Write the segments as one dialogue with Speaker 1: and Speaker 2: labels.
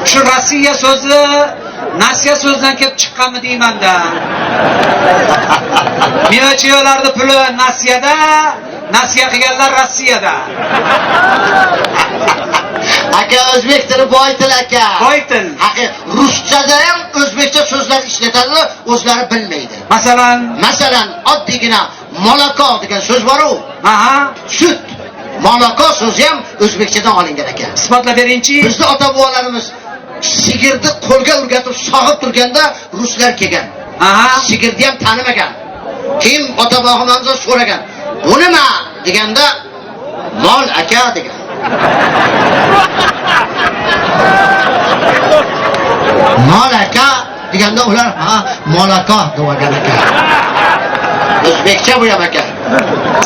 Speaker 1: Shu Rossiya so'zi nasiya so'zidan kelib chiqqanmi deymanda. Minochiyalarning puli nasiyada, nasiya qilganlar Rossiyada.
Speaker 2: Aka o'zbek tili boy til aka.
Speaker 1: Boy til.
Speaker 2: Ruschada ham o'zbekcha so'zlar ishlatadilar, o'zlari bilmaydi.
Speaker 1: Masalan,
Speaker 2: oddiygina molako degan so'z bor-ku.
Speaker 1: Aha,
Speaker 2: Sut. Molako so'zi ham o'zbekchadan olingan ekan.
Speaker 1: isbotlab beringchi.
Speaker 2: Bizning ota-bobolarimiz sigirni qo'lga urgatib sog'ib turganda ruslar kelgan.
Speaker 1: Aha,
Speaker 2: Sigirni ham tanimagan. Keyin ota-bobomizdan so'ragan. Bu nima deganda mol aka degan. Mol aka deganda ular ha molako degan ekan. O'zbekcha bu ham ekan.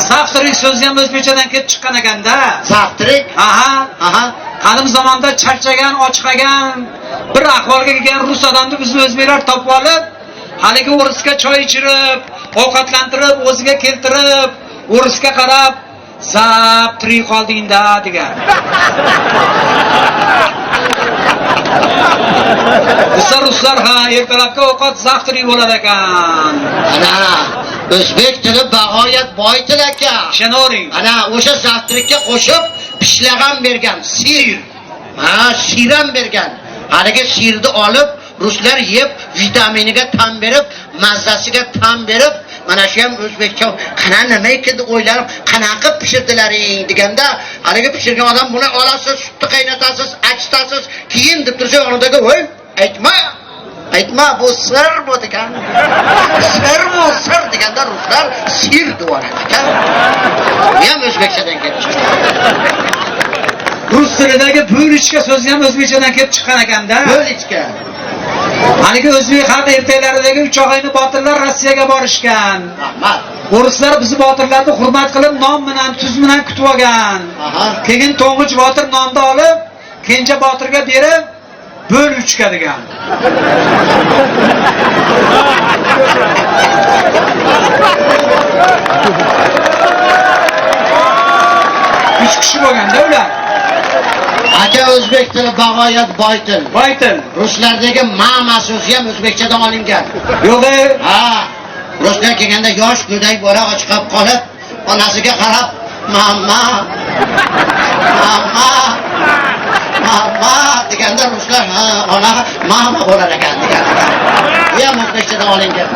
Speaker 1: Saftirik so'zi ham o'zbekchadan kelib chiqqan ekanda.
Speaker 2: Saftirik?
Speaker 1: Aha. Qadim zamonda charchagan, ochqagan, bir ahvolga kelgan rus odamni bizni o'zbeklar topib olib, haligi o'risga choy ichirib, ovqatlantirib, o'ziga keltirib, o'risga qarab, "Zap, tirik qoldingda" degan. Ruslar ha, ertalabga ovqat zaftirik bo'lar ekan.
Speaker 2: Ana, o'zbek tili bag'oyat boy til aka.
Speaker 1: Shenoring.
Speaker 2: Ana, o'sha zaftirikka qo'shib pishlagan bergan, sir. Shiram bergan. Haligi sirni olib, ruslar yeb, vitaminiga tan berib, mazzasiga tan berib, mana shu ham o'zbekcha qana nima ekan deb o'ylanib, qanaqa pishirdilaring deganda, haligi pishirgan odam buni olasiz, sutni qaynatasiz, achitasiz, keyin deb tursa o'rnidaga, "Voy, aytma, bu sir bu" degan. Sir deganda ruslar sir degan ekan. Bu ham o'zbekchadan kelib chiqqan.
Speaker 1: Rus tilidagi bo'lichka so'zi ham o'zbekchadan kelib chiqqan ekanda.
Speaker 2: Bo'lichka.
Speaker 1: Haligi o'zbek xalq ertaklaridagi 3 og'ayni botirlar Rossiyaga borishgan.
Speaker 2: Rahmat.
Speaker 1: O'rislar bizni botirlarni hurmat qilib, non bilan, tuz bilan kutib olgan. Keyin to'ng'ich botir nonni olib, kenja botirga berib, bo'lichka degan. Üç kishi bo'lganda ular.
Speaker 2: Aka o'zbek tili bag'oyat boy til.
Speaker 1: Boy til.
Speaker 2: Ruslardagi mama so'zi ham o'zbekchadan olingan.
Speaker 1: Yo'q-e?
Speaker 2: Ruslar kelganda yosh go'dak bola ochiqib qolib, onasiga qarab, "Mamma deganda ruslar ona mama bo'lar ekan degan. Bu ham o'zbekchadan olingan.